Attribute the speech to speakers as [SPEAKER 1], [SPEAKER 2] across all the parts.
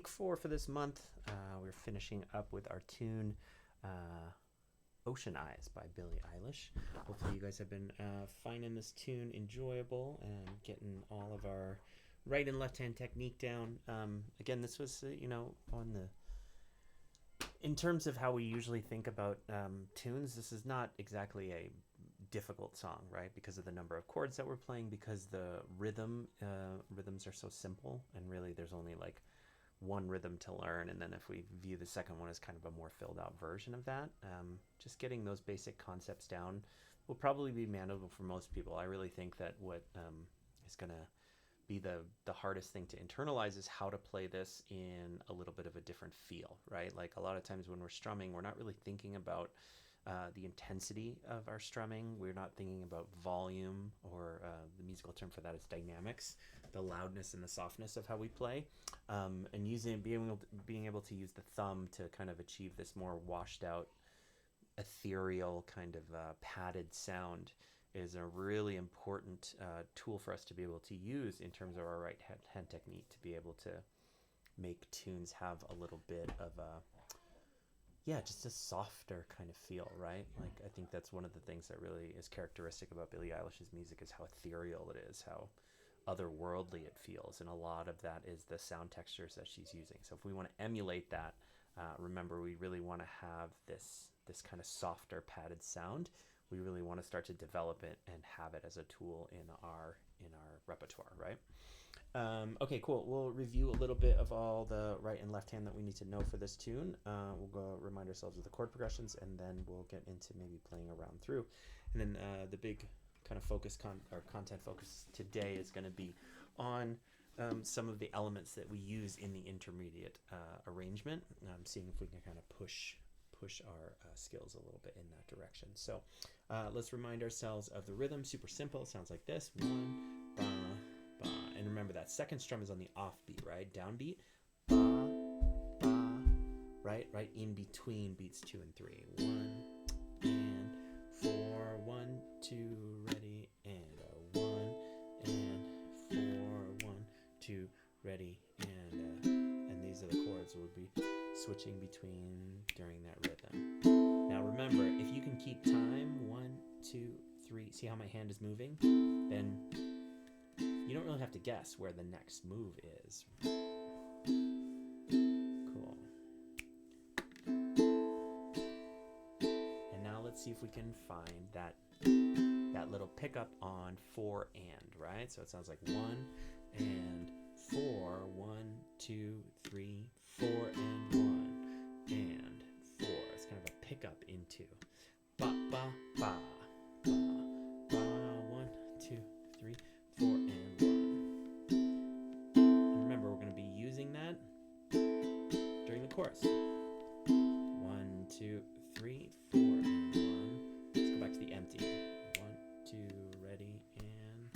[SPEAKER 1] week 4 for this month. We're finishing up with our tune Ocean Eyes by Billie Eilish. Hopefully you guys have been finding this tune enjoyable and getting all of our right and left hand technique down. Again, this was, on the... In terms of how we usually think about tunes, this is not exactly a difficult song, right? Because of the number of chords that we're playing, because the rhythms are so simple, and really there's only like one rhythm to learn, and then if we view the second one as kind of a more filled out version of that, just getting those basic concepts down will probably be manageable for most people. I really think that what is going to be the hardest thing to internalize is how to play this in a little bit of a different feel, right? Like a lot of times when we're strumming, we're not really thinking about the intensity of our strumming. We're not thinking about volume, or the musical term for that is dynamics, the loudness and the softness of how we play, and being able to use the thumb to kind of achieve this more washed out, ethereal kind of padded sound is a really important tool for us to be able to use in terms of our right hand technique, to be able to make tunes have a little bit of just a softer kind of feel, right? Like, I think that's one of the things that really is characteristic about Billie Eilish's music, is how ethereal it is, how otherworldly it feels, and a lot of that is the sound textures that she's using. So if we want to emulate that, remember, we really want to have this kind of softer padded sound. We really want to start to develop it and have it as a tool in our repertoire, right? Okay, cool. We'll review a little bit of all the right and left hand that we need to know for this tune. We'll go remind ourselves of the chord progressions, and then we'll get into maybe playing around through. And then the big kind of content focus today is going to be on some of the elements that we use in the intermediate arrangement. Seeing if we can kind of push our skills a little bit in that direction. So let's remind ourselves of the rhythm. Super simple. It sounds like this. 1, ba, ba. And remember, that second strum is on the offbeat, right? Downbeat. Ba, ba. Right in between beats 2 and 3. 1 and 4. 1, 2, ready, and 1 and 4. 1, 2, ready, and these are the chords we'll be switching between during that rhythm. Now remember, if you can keep time, 1, 2, 3, see how my hand is moving? Then you don't really have to guess where the next move is. Cool. And now let's see if we can find that little pickup on 4 and, right? So it sounds like 1 and 4, 1, 2, 3, 4, and 1 and 4. It's kind of a pickup into ba ba ba ba ba. 1, 2, 3, 4, and 1. And remember, we're going to be using that during the chorus. 1, 2, 3, 4, and 1. Let's go back to the empty. 1, 2, ready, and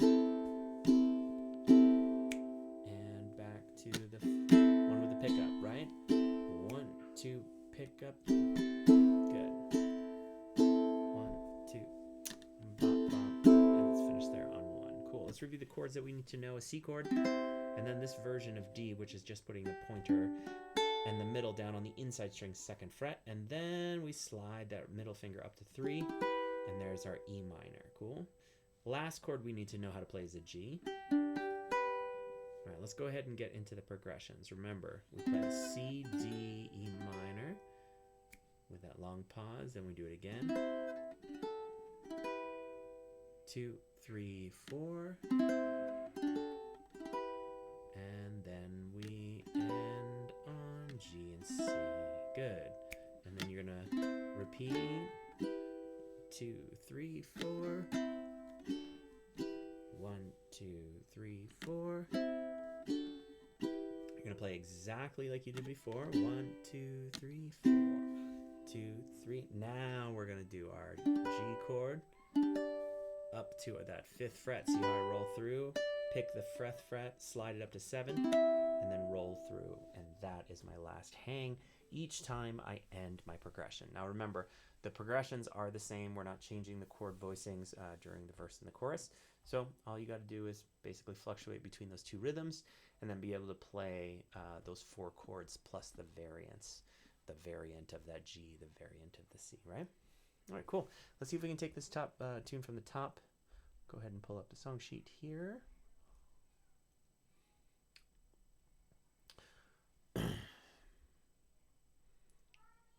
[SPEAKER 1] back to the one with the pickup, right? 1, 2, pick up. Good. 1, 2, ba, ba. And let's finish there on 1. Cool. Let's review the chords that we need to know. A C chord, and then this version of D, which is just putting the pointer and the middle down on the inside string, 2nd fret, and then we slide that middle finger up to 3, and there's our E minor. Cool. Last chord we need to know how to play is a G. All right, let's go ahead and get into the progressions. Remember, we play C, D, E minor with that long pause. Then we do it again. 2, 3, 4. And then we end on G and C. Good. And then you're going to repeat. 2, 3, 4. 1, 2, 3, 4. You're going to play exactly like you did before. 1, 2, 3, 4. 2, 3. Now we're going to do our G chord up to that 5th fret. See how I roll through? Pick the 5th fret, slide it up to 7, and then roll through. And that is my last hang. each time I end my progression. Now remember, the progressions are the same. We're not changing the chord voicings during the verse and the chorus. So all you got to do is basically fluctuate between those two rhythms and then be able to play those 4 chords plus the variants, the variant of that G, the variant of the C, right? All right, cool. Let's see if we can take this top tune from the top. Go ahead and pull up the song sheet here. All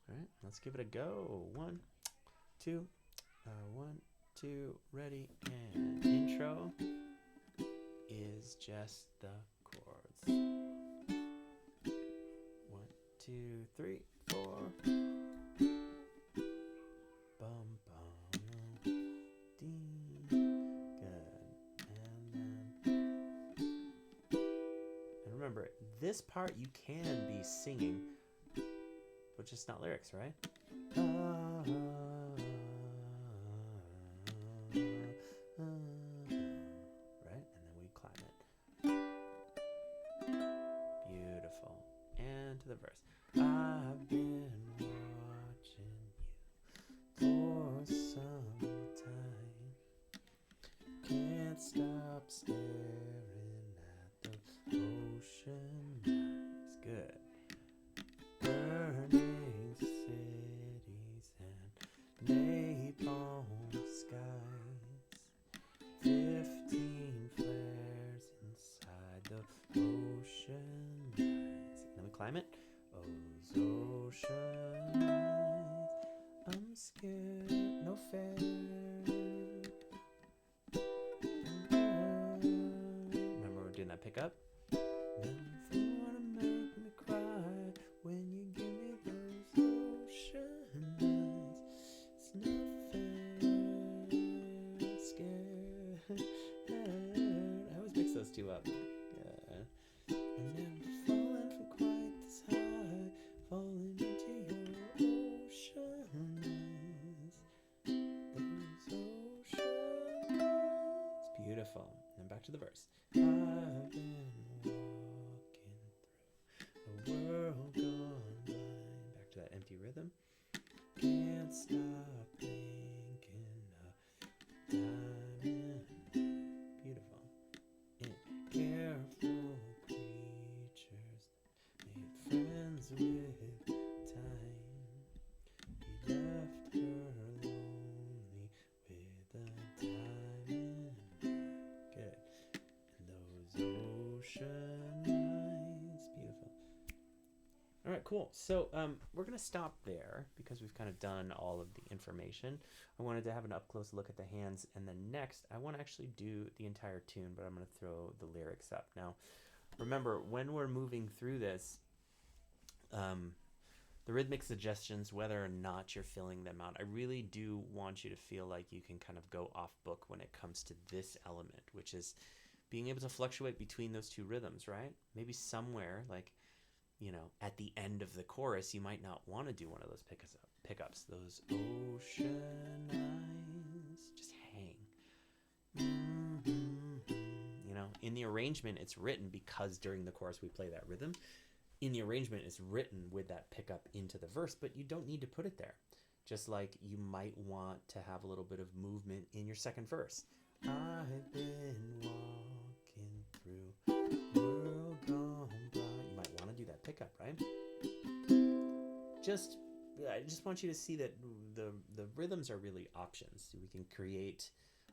[SPEAKER 1] right, let's give it a go. 1, 2, 1, 2, ready, and intro is just the chords. 1, 2, 3, 4. Bum bum dee. Good. And remember, this part you can be singing, but just not lyrics, right? Right? And then we climb it. Beautiful. And to the verse. I've been watching you for some time. Can't stop staring at the ocean eyes. Good. Burning cities and napalm skies. 15 flares inside the ocean eyes. And then we climb it. Those ocean eyes. I'm scared, no fair. Remember we're doing that pickup? Never wanna make me cry when you give me those ocean eyes. It's not fair, scared. I always mix those two up. Yeah. I've never fallen from quite this high, falling into your ocean eyes. Those ocean eyes. Beautiful. And back to the verse. I've been walking through a world gone by. Back to that empty rhythm. Can't stop thinking of diamond. Beautiful. And careful creatures made friends with time. He left her lonely with a diamond. Good. And those ocean eyes. Beautiful. All right, cool. So we're going to stop there because we've kind of done all of the information. I wanted to have an up-close look at the hands, and then next I want to actually do the entire tune, but I'm going to throw the lyrics up. Now, remember, when we're moving through this, the rhythmic suggestions, whether or not you're filling them out, I really do want you to feel like you can kind of go off book when it comes to this element, which is being able to fluctuate between those two rhythms, right? Maybe somewhere, like, you know, at the end of the chorus, you might not want to do one of those pickups. Those ocean eyes, just hang. You know, in the arrangement, it's written because during the chorus we play that rhythm. In the arrangement, it's written with that pickup into the verse, but you don't need to put it there. Just like you might want to have a little bit of movement in your second verse. I've been walking through world gone by. You might want to do that pickup, right? I just want you to see that the rhythms are really options. We can create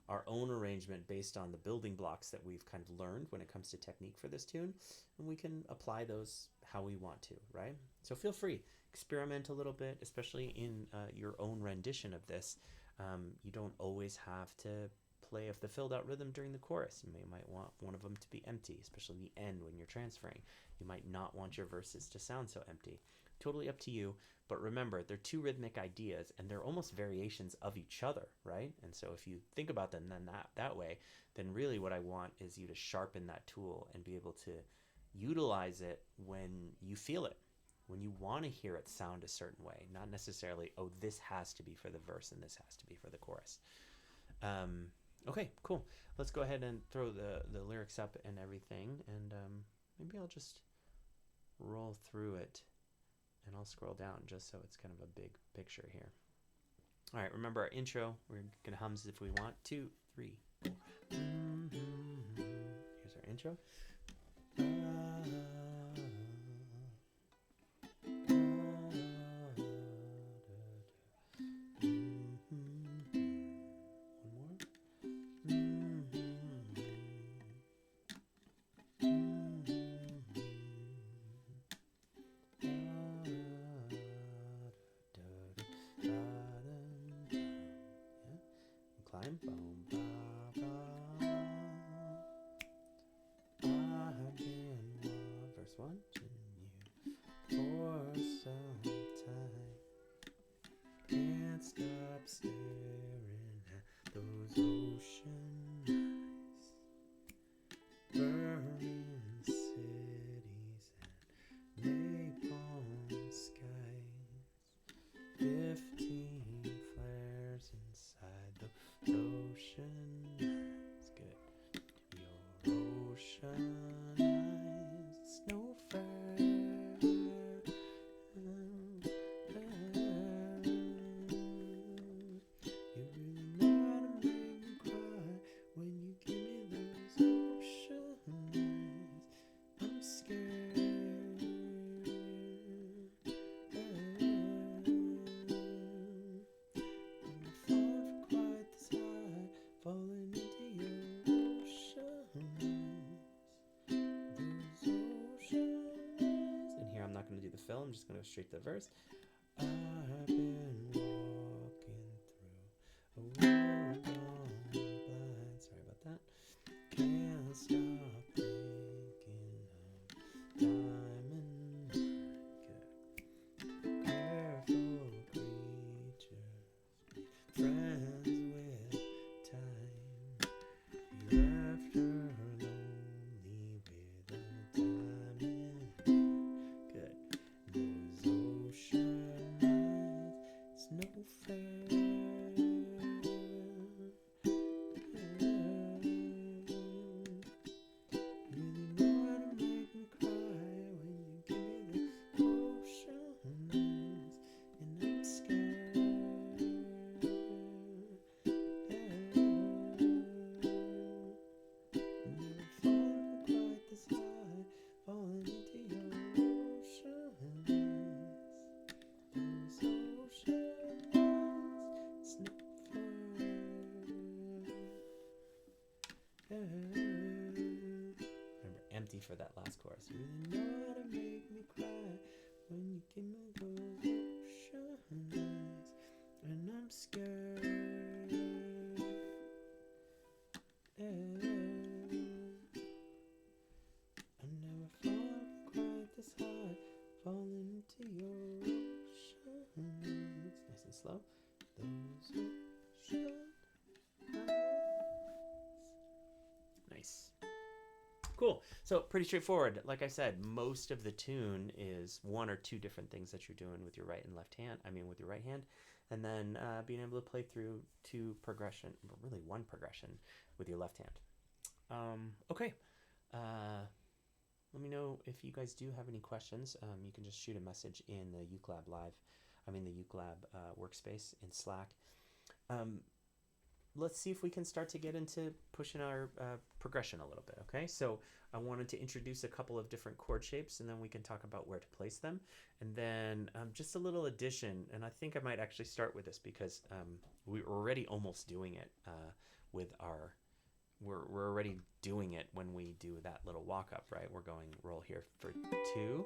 [SPEAKER 1] our own arrangement based on the building blocks that we've kind of learned when it comes to technique for this tune, and we can apply those how we want to, right? So feel free, experiment a little bit, especially in your own rendition of this. You don't always have to play the filled out rhythm during the chorus. You might want one of them to be empty, especially the end when you're transferring. You might not want your verses to sound so empty. Totally up to you, but remember, they're two rhythmic ideas and they're almost variations of each other, right? And so if you think about them then that way, then really what I want is you to sharpen that tool and be able to utilize it when you feel it, when you want to hear it sound a certain way, not necessarily, oh, this has to be for the verse and this has to be for the chorus. Okay, cool. Let's go ahead and throw the lyrics up and everything, and maybe I'll just roll through it and I'll scroll down just so it's kind of a big picture here. All right, remember our intro. We're gonna hum if we want. 2, 3, 4. Here's our intro. Climb. Verse 1. You for some time can't stop staring at those ocean eyes, burning cities and napalm skies. 15 flares inside the ocean eyes. Good. Your ocean eyes, snow fair. You really know how to make me cry when you give me those ocean eyes. I'm scared. Falling into your ocean eyes, those ocean eyes. And here I'm not going to do the fill, I'm just going to go straight to the verse. I've been walking through a world gone blind. Sorry about that. Can't stop thinking of diamond. Good. Careful creatures, friends with time. You left her lonely with a diamond. Good. Those ocean eyes, it's no fair. Really know how to make me cry when you give me the ocean eyes, and I'm scared. Never fallen quite this high, falling into your ocean eyes. Those ocean eyes, it's not fair. Remember, empty for that last chorus. You really know how to make me cry when you give me those ocean eyes, and I'm scared. I never fallen quite this high, falling into your ocean eyes. Nice and slow. Those ocean eyes. Nice. Cool. So pretty straightforward. Like I said, most of the tune is one or two different things that you're doing with your right and left hand. With your right hand, and then being able to play through two progression, or really one progression, with your left hand. Okay. Let me know if you guys do have any questions. You can just shoot a message in the ukulab live. The ukulab workspace in Slack. Let's see if we can start to get into pushing our progression a little bit, okay? So I wanted to introduce a couple of different chord shapes, and then we can talk about where to place them. And then just a little addition, and I think I might actually start with this because we're already almost doing it with our, we're already doing it when we do that little walk up, right? We're going roll here for 2,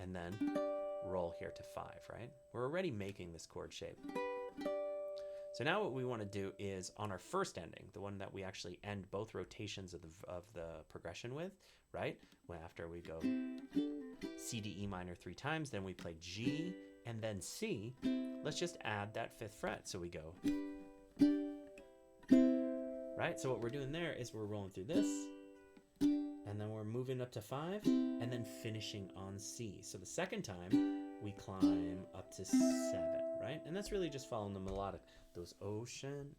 [SPEAKER 1] and then roll here to 5, right? We're already making this chord shape. So now what we want to do is on our first ending, the one that we actually end both rotations of the progression with, right? When after we go C, D, E minor 3 times, then we play G and then C. Let's just add that 5th fret. So we go, right? So what we're doing there is we're rolling through this, and then we're moving up to 5 and then finishing on C. So the second time we climb up to 7, right? And that's really just following the melodic. Those ocean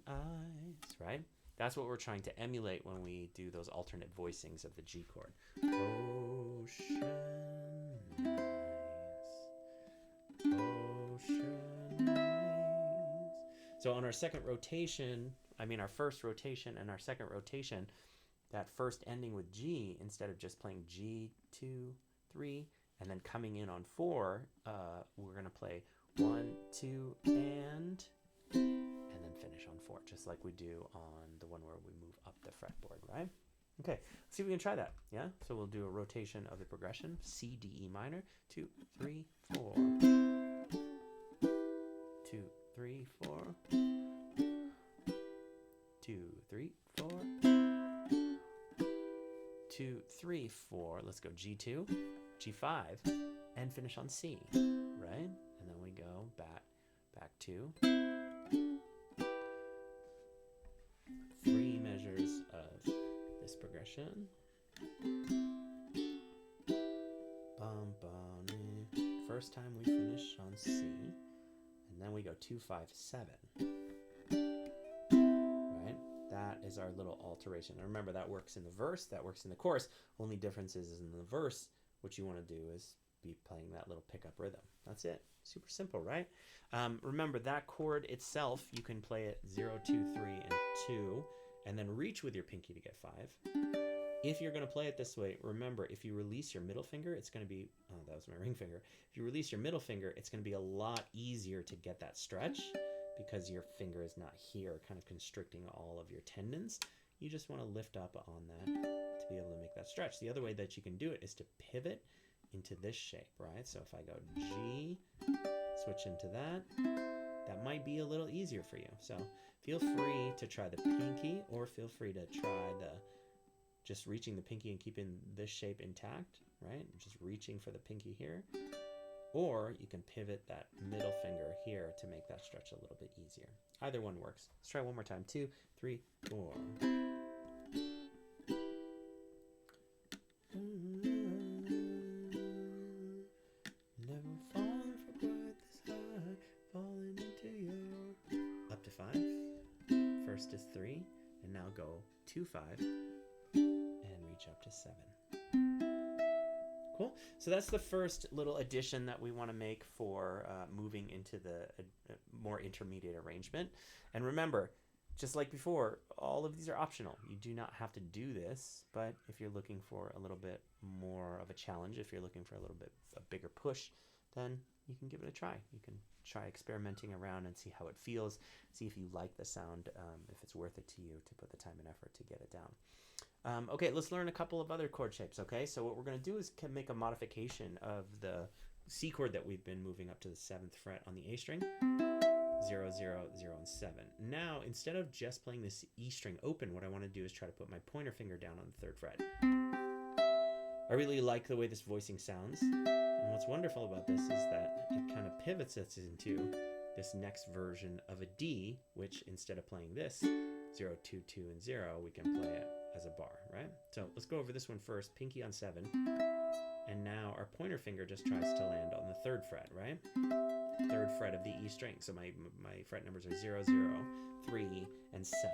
[SPEAKER 1] eyes, right? That's what we're trying to emulate when we do those alternate voicings of the G chord. Ocean eyes. So on our second rotation, our first rotation and our second rotation, that first ending with G, instead of just playing G, 2, 3, and then coming in on 4, we're going to play 1, 2, and then finish on 4, just like we do on the one where we move up the fretboard, right? Okay, let's see if we can try that, yeah? So we'll do a rotation of the progression, C, D, E minor, 2, 3, 4. 2, 3, 4. 2, 3, 4. 2, 3, 4. Let's go G2, G5, and finish on C, right? And then we go back to 3 measures of this progression. Bum, bum. First time we finish on C, and then we go 2, 5, 7. Right? That is our little alteration. And remember, that works in the verse, that works in the chorus. Only difference is in the verse, what you want to do is be playing that little pickup rhythm. That's it. Super simple, right? Remember, that chord itself, you can play it 0, 2, 3, and 2, and then reach with your pinky to get 5. If you're going to play it this way, remember, if you release your middle finger, it's going to be, oh, that was my ring finger. If you release your middle finger, it's going to be a lot easier to get that stretch because your finger is not here, kind of constricting all of your tendons. You just want to lift up on that to be able to make that stretch. The other way that you can do it is to pivot into this shape, right? So if I go G, switch into that, that might be a little easier for you. So feel free to try the pinky, or feel free to try just reaching the pinky and keeping this shape intact, right? Just reaching for the pinky here. Or you can pivot that middle finger here to make that stretch a little bit easier. Either one works. Let's try one more time. 2, 3, 4. Never falling for quite this high, falling into your... Up to 5. First is 3, and now go 2, 5. And reach up to 7. Cool. So that's the first little addition that we want to make for moving into the more intermediate arrangement. And remember, just like before, all of these are optional. You do not have to do this, but if you're looking for a little bit more of a challenge, if you're looking for a little bit a bigger push, then you can give it a try. You can try experimenting around and see how it feels, see if you like the sound, if it's worth it to you to put the time and effort to get it down. Okay, let's learn a couple of other chord shapes, okay? So what we're going to do is make a modification of the C chord that we've been moving up to the 7th fret on the A string, 0, 0, 0, and 7. Now, instead of just playing this E string open, what I want to do is try to put my pointer finger down on the 3rd fret. I really like the way this voicing sounds, and what's wonderful about this is that it kind of pivots us into this next version of a D, which instead of playing this, 0, 2, 2, and 0, we can play it as a bar, right? So let's go over this one first, pinky on 7, and now our pointer finger just tries to land on the 3rd fret, right? 3rd fret of the E string. So my fret numbers are 0, 0, 3, and 7.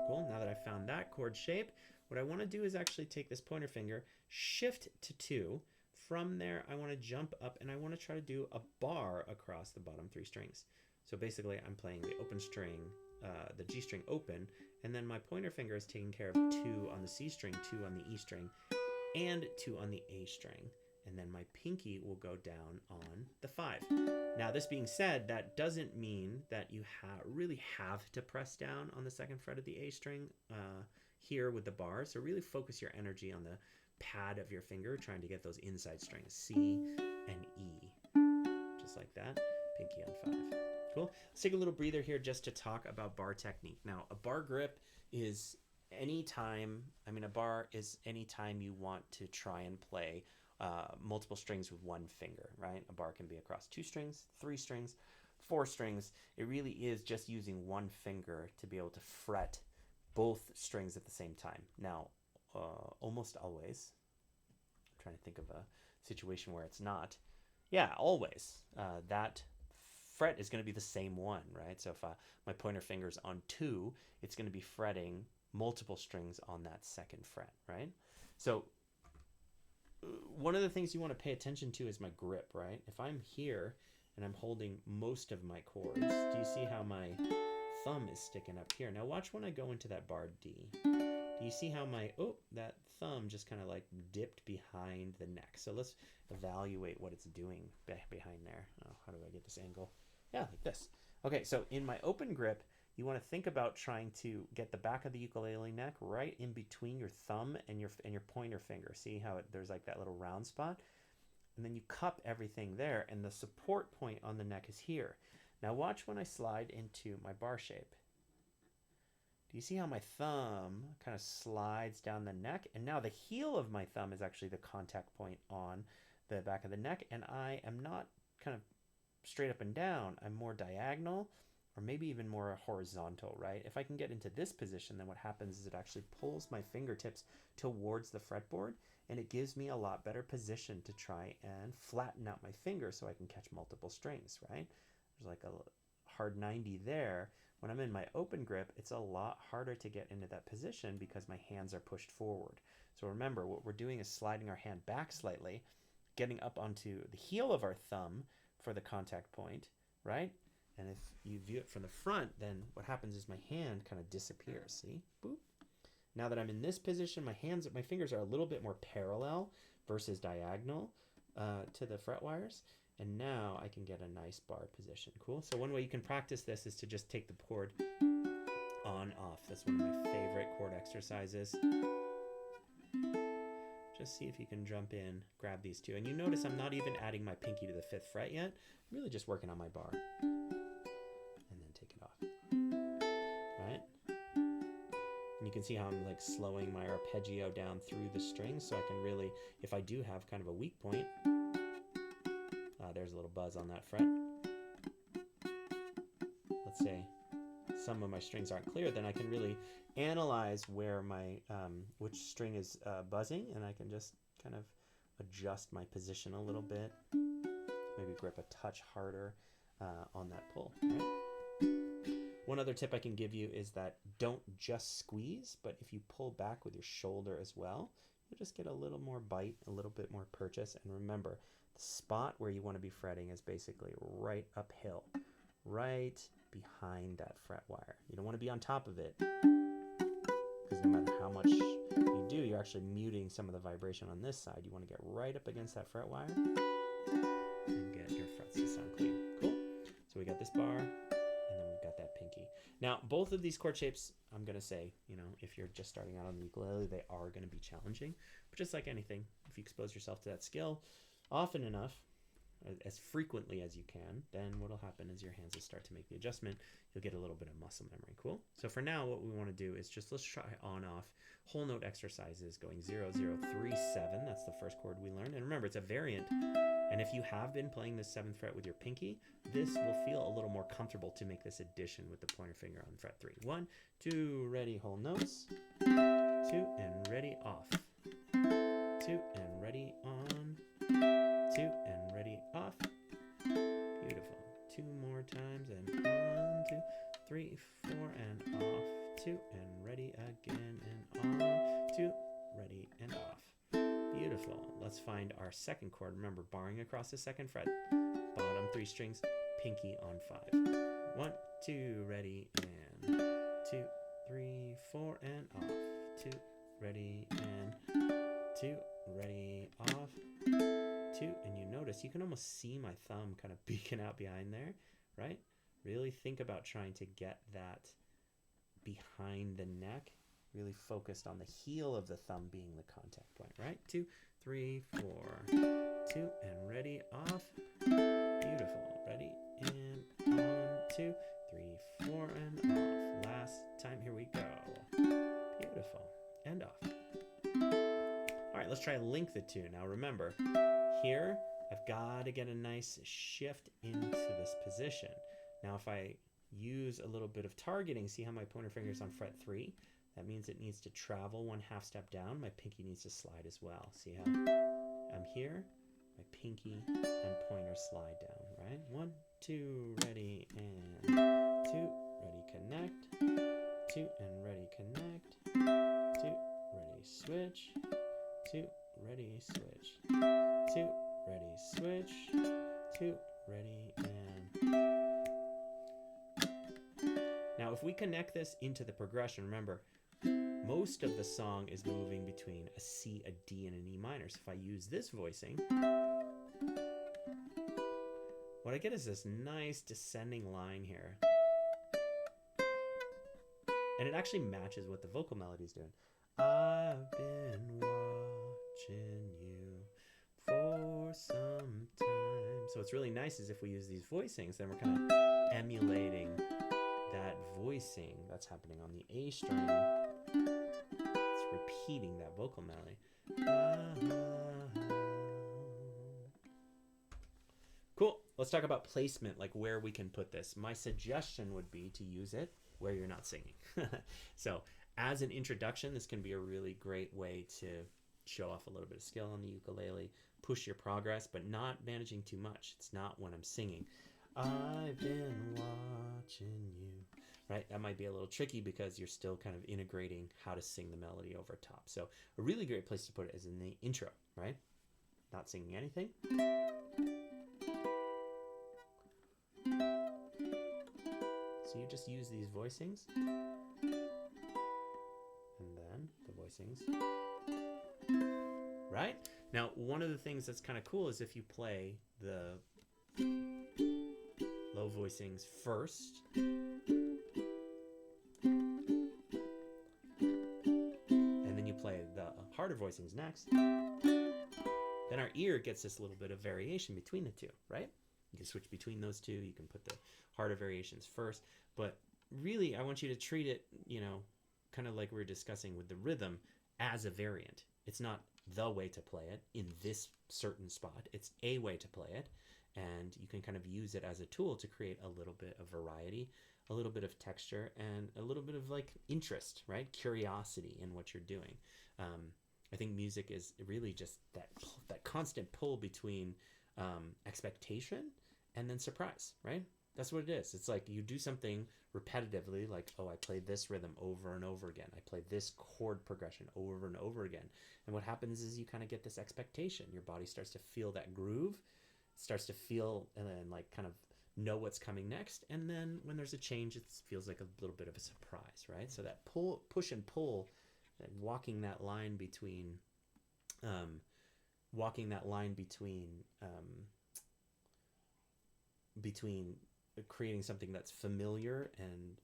[SPEAKER 1] Cool, now that I've found that chord shape, what I want to do is actually take this pointer finger, shift to 2. From there, I want to jump up and I want to try to do a bar across the bottom 3 strings. So basically, I'm playing the open string, the G string open, and then my pointer finger is taking care of 2 on the C string, 2 on the E string, and 2 on the A string. And then my pinky will go down on the 5. Now, this being said, that doesn't mean that you really have to press down on the 2nd fret of the A string here with the bar. So really focus your energy on the pad of your finger, trying to get those inside strings, C and E, just like that, pinky on 5. Cool. Let's take a little breather here just to talk about bar technique. Now, a bar grip is a bar is any time you want to try and play multiple strings with one finger, right? A bar can be across 2 strings, 3 strings, 4 strings. It really is just using one finger to be able to fret both strings at the same time. Now, almost always, I'm trying to think of a situation where it's not. Yeah, always. That fret is going to be the same one, right? So if my pointer finger's on 2, it's going to be fretting multiple strings on that 2nd fret, right? So one of the things you want to pay attention to is my grip, right? If I'm here and I'm holding most of my chords. Do you see how my thumb is sticking up here? Now watch when I go into that bar D. Do you see how that thumb just kind of like dipped behind the neck? So let's evaluate what it's doing behind there. Oh, how do I get this angle? Yeah, like this. Okay, so in my open grip, you want to think about trying to get the back of the ukulele neck right in between your thumb and your pointer finger. See how there's like that little round spot? And then you cup everything there, and the support point on the neck is here. Now watch when I slide into my bar shape. Do you see how my thumb kind of slides down the neck? And now the heel of my thumb is actually the contact point on the back of the neck, and I am not kind of straight up and down. I'm more diagonal, or maybe even more horizontal, right? If I can get into this position, then what happens is it actually pulls my fingertips towards the fretboard, and it gives me a lot better position to try and flatten out my fingers so I can catch multiple strings, right? There's like a hard 90 there. When I'm in my open grip, it's a lot harder to get into that position because my hands are pushed forward. So remember, what we're doing is sliding our hand back slightly, getting up onto the heel of our thumb for the contact point, right? And if you view it from the front, then what happens is my hand kind of disappears, see? Boop. Now that I'm in this position, my fingers are a little bit more parallel versus diagonal to the fret wires. And now I can get a nice bar position. Cool. So one way you can practice this is to just take the chord on, off. That's one of my favorite chord exercises. Just see if you can jump in, grab these two. And you notice I'm not even adding my pinky to the 5th fret yet. I'm really just working on my bar. And then take it off. Right? And you can see how I'm like slowing my arpeggio down through the strings so I can really, if I do have kind of a weak point, there's a little buzz on that fret. Let's say some of my strings aren't clear, then I can really analyze where my which string is buzzing, and I can just kind of adjust my position a little bit. Maybe grip a touch harder on that pull. Right? One other tip I can give you is that don't just squeeze, but if you pull back with your shoulder as well, you'll just get a little more bite, a little bit more purchase. And remember, the spot where you want to be fretting is basically right uphill, right behind that fret wire. You don't want to be on top of it, because no matter how much you do, you're actually muting some of the vibration on this side. You want to get right up against that fret wire and get your frets to sound clean. Cool. So we got this bar, and then we've got that pinky. Now, both of these chord shapes, I'm going to say, if you're just starting out on the ukulele, they are going to be challenging. But just like anything, if you expose yourself to that skill often enough, as frequently as you can, then what'll happen is your hands will start to make the adjustment. You'll get a little bit of muscle memory. Cool. So for now, what we want to do is let's try on-off whole note exercises going 0, 0, 3, 7. That's the first chord we learned. And remember, it's a variant. And if you have been playing the 7th fret with your pinky, this will feel a little more comfortable to make this addition with the pointer finger on fret 3. 1, 2, ready, whole notes. 2, and ready, off. 2, and ready, on. 2, and ready, off. Beautiful. 2 more times, and 1, 2, 3, 4, and off. 2, and ready again, and on. 2, ready, and off. Beautiful. Let's find our second chord. Remember, barring across the 2nd fret, bottom 3 strings, pinky on 5. 1, 2, ready, and 2, 3, 4, and off. 2, ready, and 2, ready, off. 2, and you notice you can almost see my thumb kind of beaking out behind there, right? Really think about trying to get that behind the neck, really focused on the heel of the thumb being the contact point, right? 2, 3, 4, 2, and ready, off. Beautiful. Ready, and on. 2, 3, 4, and off. Last time, here we go. Beautiful. And off. All right, let's try to link the two. Now remember, here, I've got to get a nice shift into this position. Now if I use a little bit of targeting, see how my pointer finger is on fret 3? That means it needs to travel 1/2 step down. My pinky needs to slide as well. See how I'm here? My pinky and pointer slide down, right? 1, 2, ready, and 2, ready, connect. 2, and ready, connect. 2, ready, switch. 2, ready, switch. 2, ready, switch. 2, Ready, and now if we connect this into the progression, remember, most of the song is moving between a C, a D, and an E minor. So if I use this voicing, what I get is this nice descending line here. And it actually matches what the vocal melody is doing. I've been watching you for some time. So what's really nice is if we use these voicings, then we're kind of emulating that voicing that's happening on the A string. It's repeating that vocal melody. Cool. Let's talk about placement, like where we can put this. My suggestion would be to use it where you're not singing. So as an introduction, this can be a really great way to show off a little bit of skill on the ukulele, push your progress, but not managing too much. It's not when I'm singing. I've been watching you. Right? That might be a little tricky because you're still kind of integrating how to sing the melody over top. So a really great place to put it is in the intro, right? Not singing anything. So you just use these voicings, and then the voicings, right? Now, one of the things that's kind of cool is if you play the low voicings first, and then you play the harder voicings next, then our ear gets this little bit of variation between the two, right? You can switch between those two. You can put the harder variations first. But really, I want you to treat it, you know, kind of like we were discussing with the rhythm, as a variant. It's not the way to play it in this certain spot. It's a way to play it. And you can kind of use it as a tool to create a little bit of variety, a little bit of texture, and a little bit of like interest, right? Curiosity in what you're doing. I think music is really just that constant pull between expectation and then surprise, right? That's what it is. It's like you do something repetitively, like, oh, I played this rhythm over and over again. I played this chord progression over and over again. And what happens is you kind of get this expectation. Your body starts to feel that groove, starts to feel and then like kind of know what's coming next. And then when there's a change, it feels like a little bit of a surprise, right? So that push and pull, and walking that line between creating something that's familiar and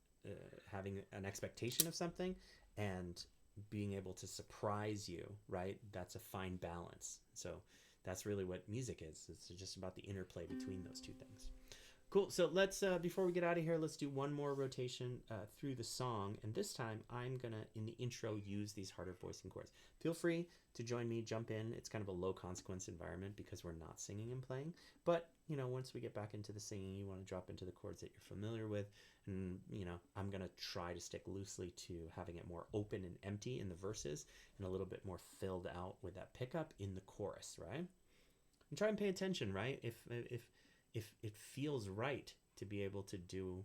[SPEAKER 1] having an expectation of something and being able to surprise you, right? That's a fine balance. So that's really what music is. It's just about the interplay between those two things. Cool. So let's, before we get out of here, let's do one more rotation through the song. And this time I'm going to, in the intro, use these harder voicing chords. Feel free to join me, jump in. It's kind of a low consequence environment because we're not singing and playing. But, you know, once we get back into the singing, you want to drop into the chords that you're familiar with. And, you know, I'm going to try to stick loosely to having it more open and empty in the verses and a little bit more filled out with that pickup in the chorus, right? And try and pay attention, right? If it feels right to be able to do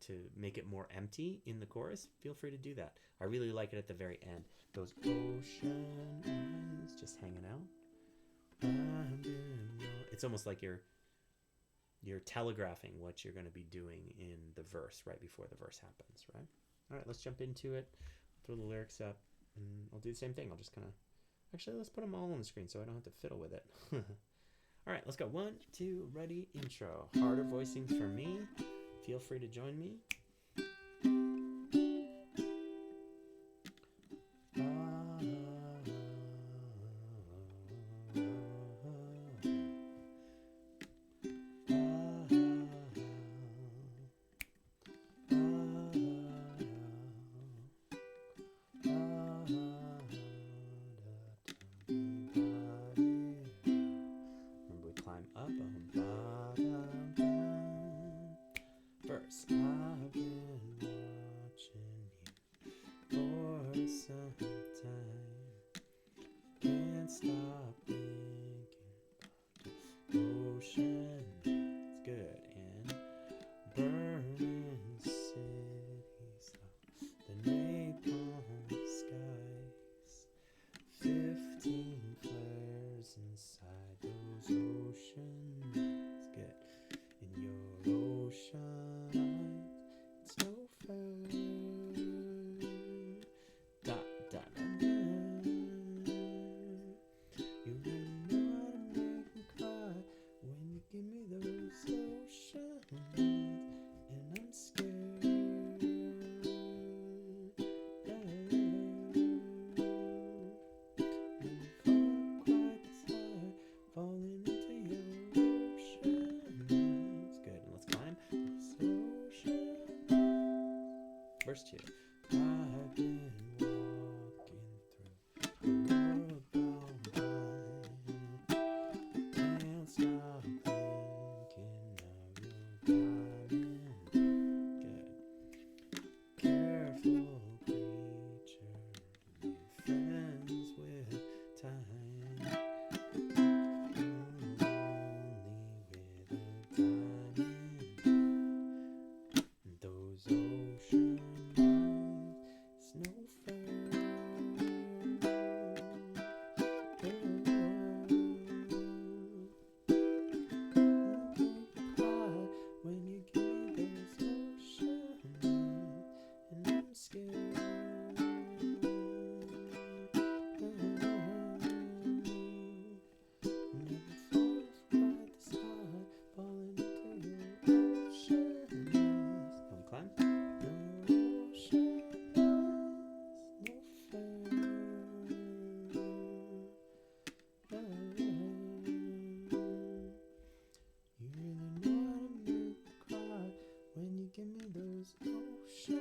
[SPEAKER 1] to make it more empty in the chorus, feel free to do that. I really like it at the very end. Those ocean eyes just hanging out. It's almost like you're telegraphing what you're going to be doing in the verse right before the verse happens, right? All right, let's jump into it. Throw the lyrics up, and I'll do the same thing. I'll just kind of, actually, let's put them all on the screen so I don't have to fiddle with it. All right, let's go. 1, 2, ready, intro. Harder voicings for me. Feel free to join me. Verse. I've been first two. I've been walking through a world gone by. Can't stop thinking of your diamond. Good. Careful creature, made friends with time. Only with a diamond. Those ocean eyes, snow fair. When you give me those ocean eyes, and I'm scared. Never fall from quite the sky, falling into your ocean eyes. Don't climb. No ocean eyes, no fair. You really know how to make me cry when you give me those ocean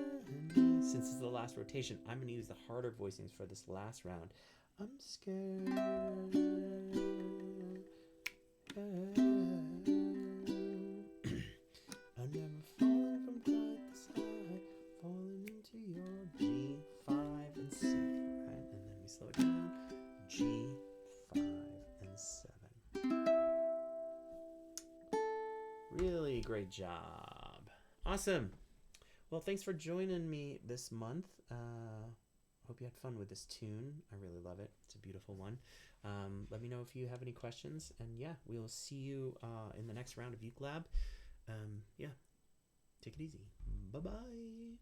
[SPEAKER 1] eyes. Since it's the last rotation, I'm going to use the harder voicings for this last round. I'm scared. I've never fallen from quite this high, falling into your G5 and C, right? And then we slow it down. G5 and 7. Really great job. Awesome. Well, thanks for joining me this month. Hope you had fun with this tune. I really love it. It's a beautiful one. Let me know if you have any questions. And yeah, we'll see you in the next round of Uke Lab. Yeah, take it easy. Bye-bye.